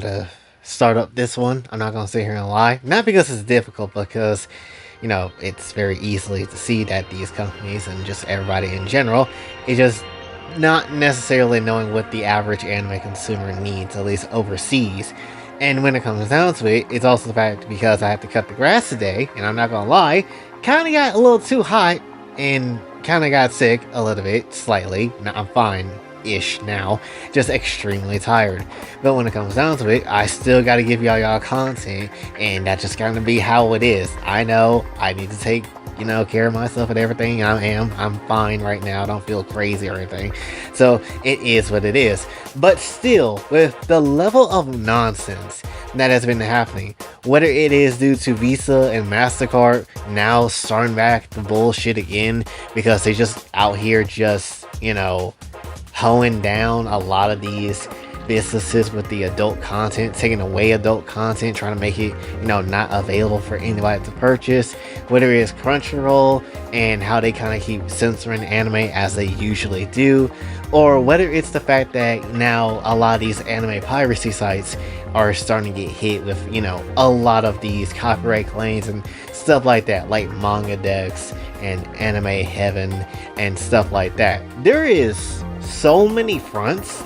to start up this one. I'm not gonna sit here and lie. Not because it's difficult, because it's very easily to see that these companies and just everybody in general is just not necessarily knowing what the average anime consumer needs, at least overseas. And when it comes down to it, it's also the fact because I have to cut the grass today, and I'm not gonna lie, kind of got a little too hot and kind of got sick a little bit, slightly. Now, I'm fine ish now, just extremely tired. But when it comes down to it, I still got to give y'all content, and that's just gonna be how it is. I know I need to take care of myself and everything. I'm fine right now. I don't feel crazy or anything. So it is what it is. But still, with the level of nonsense that has been happening, whether it is due to Visa and Mastercard now starting back the bullshit again because they just out here just hoeing down a lot of these businesses with the adult content, taking away adult content, trying to make it not available for anybody to purchase, whether it's Crunchyroll and how they kind of keep censoring anime as they usually do, or whether it's the fact that now a lot of these anime piracy sites are starting to get hit with a lot of these copyright claims and stuff like that, like Manga Dex and Anime Heaven and stuff like that. There is so many fronts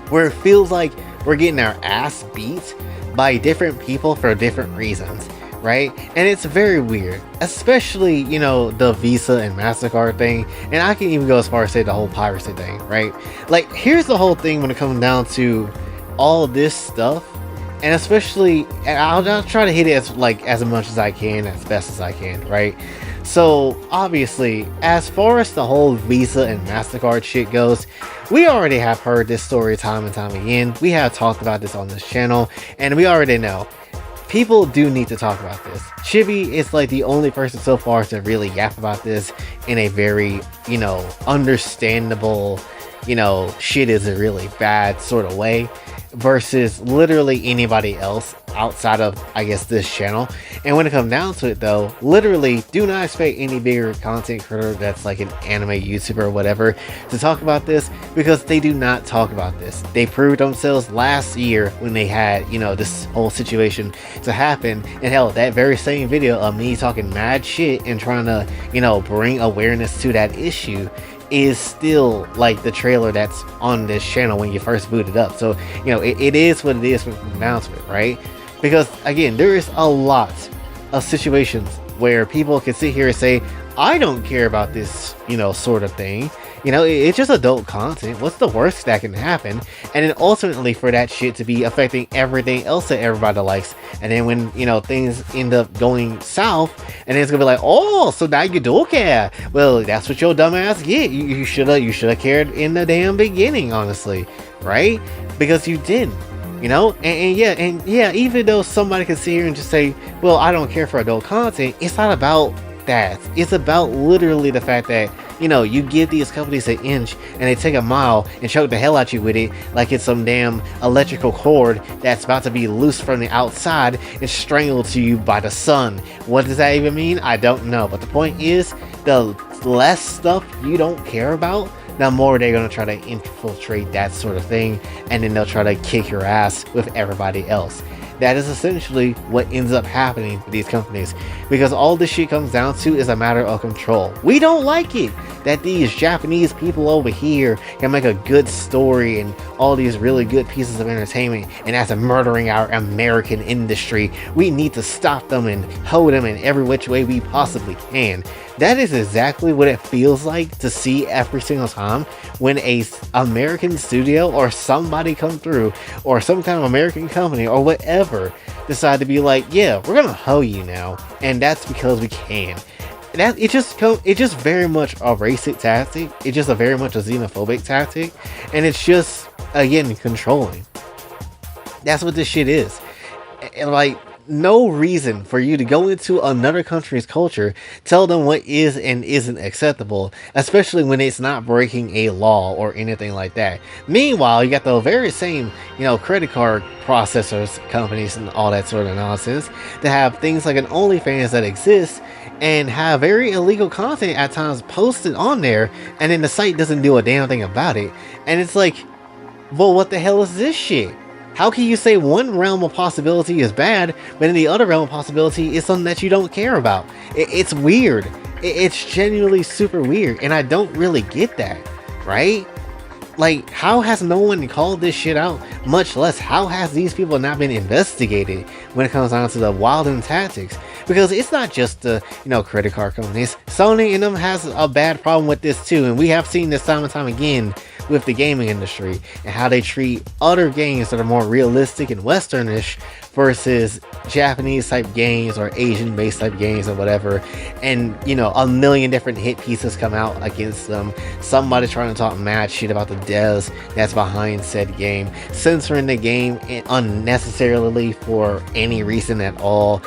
where it feels like we're getting our ass beat by different people for different reasons, right? And it's very weird, especially the Visa and Mastercard thing, and I can even go as far as say the whole piracy thing, right? Like, here's the whole thing when it comes down to all this stuff, and especially, and I'll try to hit it as much as I can, as best as I can, right? So obviously, as far as the whole Visa and Mastercard shit goes, we already have heard this story time and time again. We have talked about this on this channel, and we already know people do need to talk about this. Chibi is like the only person so far to really yap about this in a very understandable, shit is a really bad sort of way, versus literally anybody else outside of, I guess, this channel. And when it comes down to it though, literally do not expect any bigger content creator that's like an anime YouTuber or whatever to talk about this, because they do not talk about this. They proved themselves last year when they had this whole situation to happen, and hell, that very same video of me talking mad shit and trying to bring awareness to that issue is still like the trailer that's on this channel when you first boot it up. So it is what it is with the announcement, right? Because again, there is a lot of situations where people can sit here and say, I don't care about this sort of thing, it's just adult content, what's the worst that can happen? And then ultimately for that shit to be affecting everything else that everybody likes, and then when things end up going south, and then it's gonna be like, oh, so now you do care. Well, that's what your dumbass get. You should have cared in the damn beginning, honestly, right? Because you didn't. And yeah, even though somebody can sit here and just say, well, I don't care for adult content, it's not about that. It's about literally the fact that you give these companies an inch and they take a mile and choke the hell out you with it like it's some damn electrical cord that's about to be loose from the outside and strangled to you by the sun. What does that even mean? I don't know. But the point is, the less stuff you don't care about, the more they're going to try to infiltrate that sort of thing, and then they'll try to kick your ass with everybody else. That is essentially what ends up happening with these companies, because all this shit comes down to is a matter of control. We don't like it that these Japanese people over here can make a good story and all these really good pieces of entertainment, and that's murdering our American industry. We need to stop them and hold them in every which way we possibly can. That is exactly what it feels like to see every single time when a American studio or somebody come through, or some kind of American company or whatever decide to be like, yeah, we're gonna hoe you now, and that's because we can. It's just very much a racist tactic. It's just a very much a xenophobic tactic, and it's just, again, controlling. That's what this shit is. And like, no reason for you to go into another country's culture, tell them what is and isn't acceptable, especially when it's not breaking a law or anything like that. Meanwhile, you got the very same, credit card processors, companies, and all that sort of nonsense that have things like an OnlyFans that exists and have very illegal content at times posted on there, and then the site doesn't do a damn thing about it. And it's like, well, what the hell is this shit? How can you say one realm of possibility is bad, but in the other realm of possibility is something that you don't care about? It's weird. It's genuinely super weird, and I don't really get that, right? Like, how has no one called this shit out? Much less, how has these people not been investigated when it comes down to the wilding tactics? Because it's not just the, credit card companies. Sony and them has a bad problem with this too, and we have seen this time and time again with the gaming industry and how they treat other games that are more realistic and westernish versus Japanese type games or Asian based type games or whatever. And a million different hit pieces come out against them. Somebody trying to talk mad shit about the devs that's behind said game, censoring the game unnecessarily for any reason at all.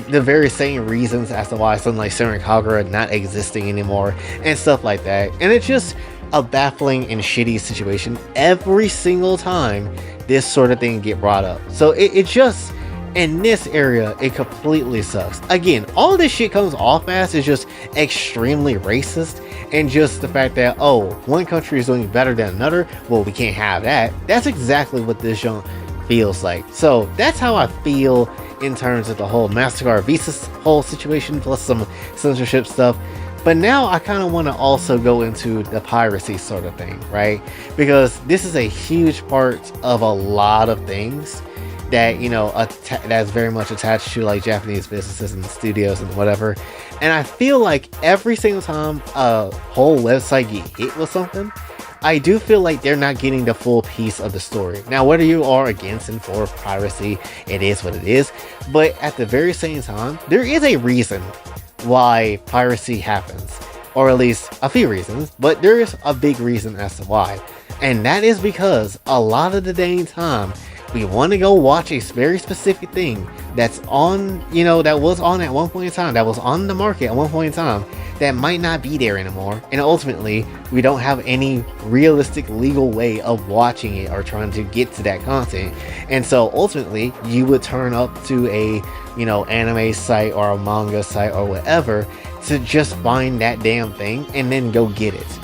The very same reasons as to why something like Senran Kagura not existing anymore and stuff like that. And it's just a baffling and shitty situation every single time this sort of thing get brought up. So it just, in this area, it completely sucks. Again, all this shit comes off as is just extremely racist, and just the fact that, oh, one country is doing better than another, well, we can't have that. That's exactly what this genre feels like. So that's how I feel in terms of the whole Mastercard Visa whole situation, plus some censorship stuff. But now I kind of want to also go into the piracy sort of thing, right? Because this is a huge part of a lot of things that, that's very much attached to like Japanese businesses and studios and whatever. And I feel like every single time a whole website get hit with something, I do feel like they're not getting the full piece of the story. Now, whether you are against and for piracy, it is what it is. But at the very same time, there is a reason why piracy happens, or at least a few reasons, but there is a big reason as to why, and that is because a lot of the dang time we want to go watch a very specific thing that's on, that was on at one point in time, that was on the market at one point in time, that might not be there anymore, and ultimately we don't have any realistic legal way of watching it or trying to get to that content. And so ultimately you would turn up to a anime site or a manga site or whatever to just find that damn thing and then go get it.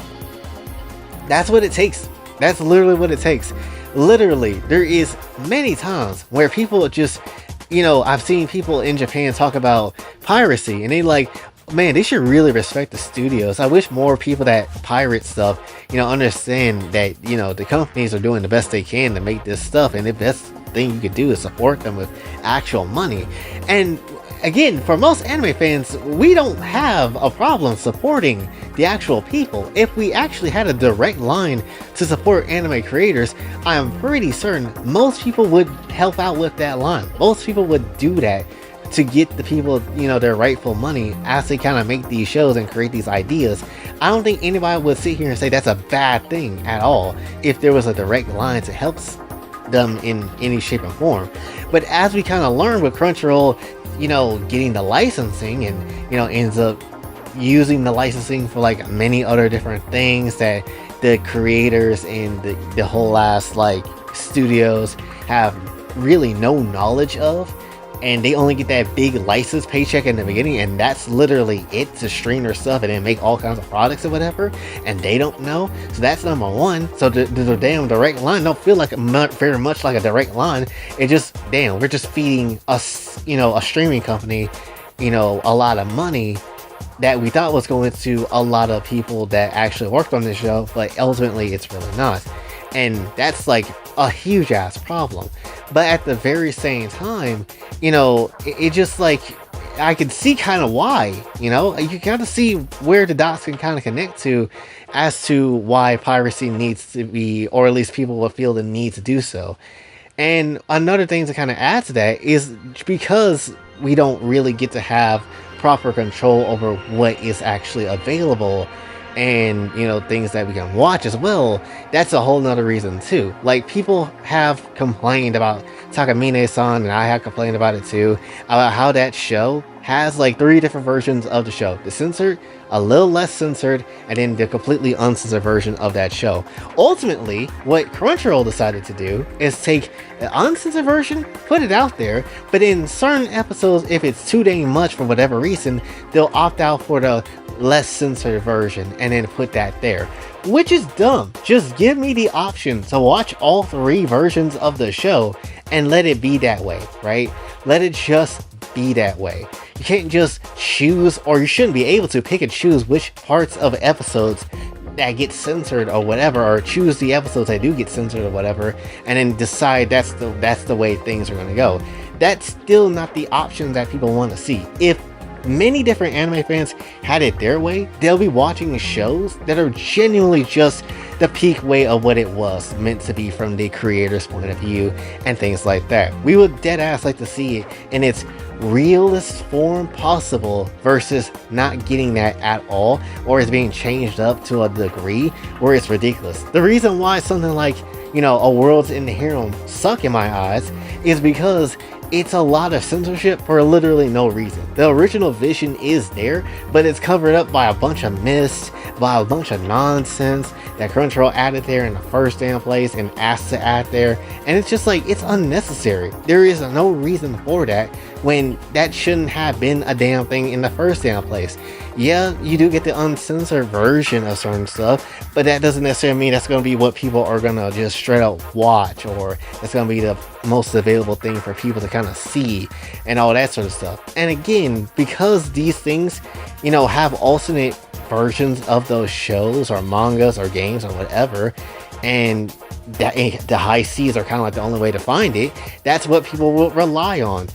That's what it takes. That's literally what it takes. Literally, there is many times where people just, I've seen people in Japan talk about piracy and they like, man, they should really respect the studios. I wish more people that pirate stuff, understand that, the companies are doing the best they can to make this stuff, and the best thing you could do is support them with actual money. And again, for most anime fans, we don't have a problem supporting the actual people. If we actually had a direct line to support anime creators, I am pretty certain most people would help out with that line. Most people would do that to get the people, their rightful money as they kind of make these shows and create these ideas. I don't think anybody would sit here and say that's a bad thing at all if there was a direct line to help them in any shape or form. But as we kind of learn with Crunchyroll, getting the licensing and, ends up using the licensing for like many other different things that the creators and the whole ass like studios have really no knowledge of, and they only get that big license paycheck in the beginning, and that's literally it, to stream their stuff and then make all kinds of products or whatever, and they don't know. So that's number one. So the damn direct line don't feel like very much like a direct line. It just, damn, we're just feeding us, a streaming company, a lot of money that we thought was going to a lot of people that actually worked on this show, but ultimately it's really not. And that's like a huge ass problem. But at the very same time, it just like, I can see kind of why, you gotta see where the dots can kind of connect to as to why piracy needs to be, or at least people will feel the need to do so. And another thing to kind of add to that is because we don't really get to have proper control over what is actually available and things that we can watch as well, that's a whole nother reason too. Like, people have complained about Takamine-san, and I have complained about it too, about how that show has like 3 different versions of the show: the censored, a little less censored, and then the completely uncensored version of that show. Ultimately, what Crunchyroll decided to do is take the uncensored version, put it out there, but in certain episodes, if it's too dang much for whatever reason, they'll opt out for the less censored version and then put that there, which is dumb. Just give me the option to watch all 3 versions of the show and let it be that way, right? Let it just be that way. You can't just choose, or you shouldn't be able to pick and choose which parts of episodes that get censored or whatever, or choose the episodes that do get censored or whatever, and then decide that's the way things are going to go. That's still not the option that people want to see. If many different anime fans had it their way, they'll be watching shows that are genuinely just the peak way of what it was meant to be from the creator's point of view and things like that. We would dead ass like to see it in its realest form possible versus not getting that at all, or it's being changed up to a degree where it's ridiculous. The reason why something like, A World's End Harem suck in my eyes is because it's a lot of censorship for literally no reason. The original vision is there, but it's covered up by a bunch of myths, by a bunch of nonsense that Crunchyroll added there in the first damn place and asked to add there. And it's just like, it's unnecessary. There is no reason for that when that shouldn't have been a damn thing in the first damn place. Yeah, you do get the uncensored version of certain stuff, but that doesn't necessarily mean that's going to be what people are going to just straight up watch, or it's going to be the most available thing for people to kind of see and all that sort of stuff. And again, because these things, have alternate versions of those shows or mangas or games or whatever, and the high seas are kind of like the only way to find it, that's what people will rely on,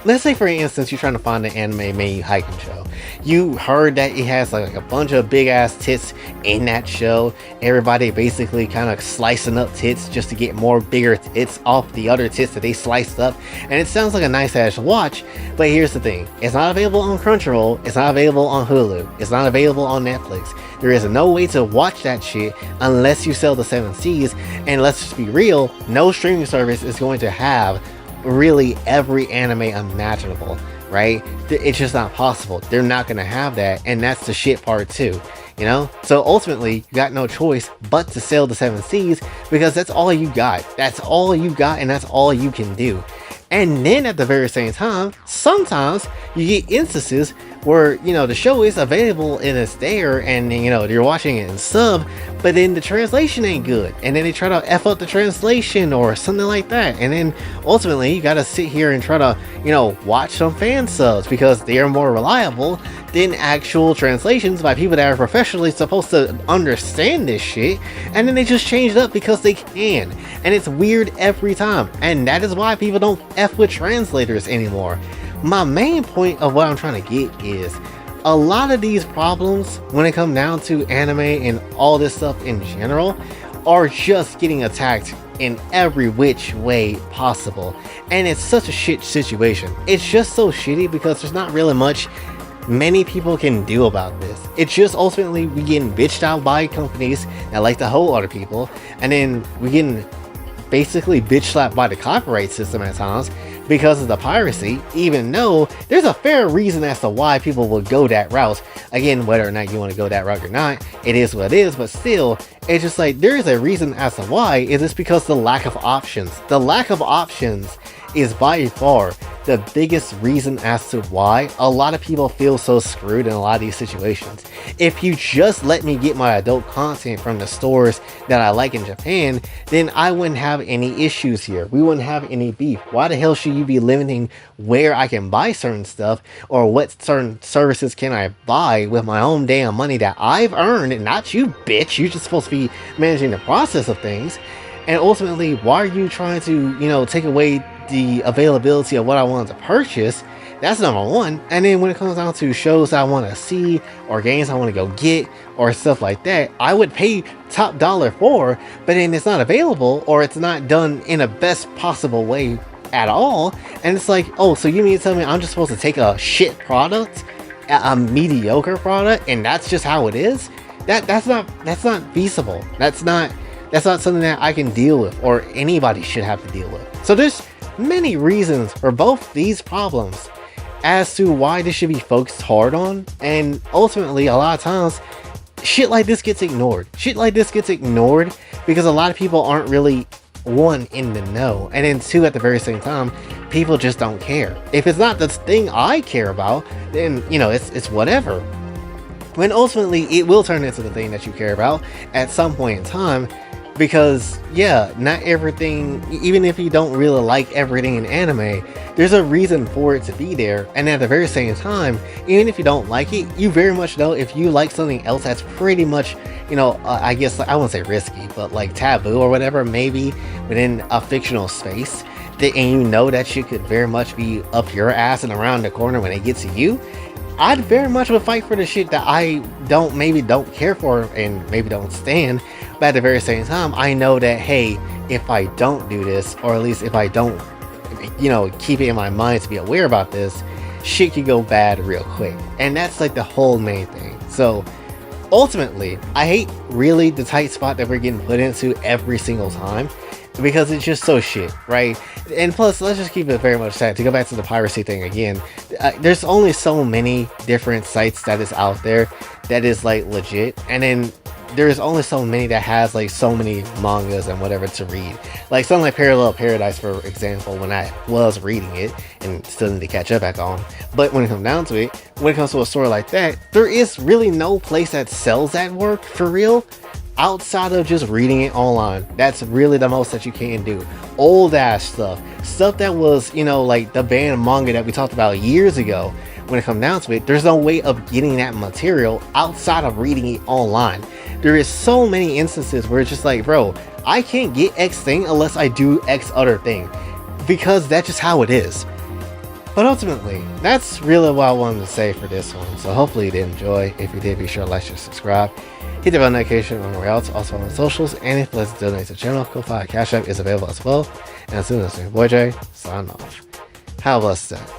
Let's say, for instance, you're trying to find an anime main hiking show. You heard that it has like a bunch of big ass tits in that show. Everybody basically kind of slicing up tits just to get more bigger tits off the other tits that they sliced up. And it sounds like a nice ass watch, but here's the thing. It's not available on Crunchyroll. It's not available on Hulu. It's not available on Netflix. There is no way to watch that shit unless you sell the 7 Cs. And let's just be real, no streaming service is going to have really every anime imaginable, right? It's just not possible. They're not going to have that, and that's the shit part too, So ultimately, you got no choice but to sell the 7 Cs because that's all you got. That's all you got, and that's all you can do. And then at the very same time, sometimes you get instances where, the show is available and it's there, and, you're watching it in sub, but then the translation ain't good. And then they try to F up the translation or something like that. And then ultimately, you gotta sit here and try to, watch some fan subs because they are more reliable than actual translations by people that are professionally supposed to understand this shit. And then they just change it up because they can. And it's weird every time. And that is why people don't F with translators anymore. My main point of what I'm trying to get is a lot of these problems when it comes down to anime and all this stuff in general are just getting attacked in every which way possible. And it's such a shit situation. It's just so shitty because there's not really much many people can do about this. It's just ultimately we getting bitched out by companies that like to hold other people, and then we getting basically bitch slapped by the copyright system at times because of the piracy, even though there's a fair reason as to why people will go that route. Again, whether or not you want to go that route or not, it is what it is, but still, it's just like there is a reason as to why. It is because the lack of options. The lack of options is by far the biggest reason as to why a lot of people feel so screwed in a lot of these situations. If you just let me get my adult content from the stores that I like in Japan, then I wouldn't have any issues here. We wouldn't have any beef. Why the hell should you be limiting where I can buy certain stuff, or what certain services can I buy with my own damn money that I've earned, and not you, bitch? You're just supposed to be managing the process of things. And ultimately, why are you trying to, take away the availability of what I wanted to purchase? That's number one. And then when it comes down to shows I want to see, or games I want to go get, or stuff like that, I would pay top dollar for, but then it's not available, or it's not done in the best possible way at all. And it's like, oh, so you mean to tell me I'm just supposed to take a shit product, a mediocre product, and that's just how it is? That's not feasible. That's not something that I can deal with, or anybody should have to deal with. So there's many reasons for both these problems. as to why this should be focused hard on. And ultimately, a lot of times, shit like this gets ignored. Shit like this gets ignored because a lot of people aren't really, one, in the know, and then two, at the very same time, people just don't care. If it's not the thing I care about, then, you know, it's whatever. When ultimately it will turn into the thing that you care about at some point in time, because yeah, not everything, even if you don't really like everything in anime, there's a reason for it to be there. And at the very same time, even if you don't like it, you very much know if you like something else that's pretty much, you know, I guess I won't say risky, but like taboo or whatever, maybe within a fictional space, and you know that shit could very much be up your ass and around the corner when it gets to you, I'd very much would fight for the shit that I don't care for and maybe don't stand. But at the very same time, I know that, hey, if I don't do this, or at least if I don't, you know, keep it in my mind to be aware about this, shit could go bad real quick. And that's like the whole main thing. So ultimately, I hate really the tight spot that we're getting put into every single time, because it's just so shit, right? And plus, let's just keep it very much sad. To go back to the piracy thing again, there's only so many different sites that is out there that is like legit, and then there's only so many that has like so many mangas and whatever to read. Like something like Parallel Paradise, for example, when I was reading it and still need to catch up back on. But when it comes down to it, when it comes to a story like that, there is really no place that sells that work for real outside of just reading it online. That's really the most that you can do. Old ass stuff that was, you know, like the banned manga that we talked about years ago. When it comes down to it, there's no way of getting that material outside of reading it online. There is so many instances where it's just like, bro, I can't get X thing unless I do X other thing, because that's just how it is. But ultimately, that's really what I wanted to say for this one. So hopefully you did enjoy. If you did, be sure to like, share, subscribe. Hit the bell notification on where else, also on the socials. And if you'd like to donate to the channel, Kofi Cash App is available as well. And as soon as your boy Jay, sign off. Have a blessed day.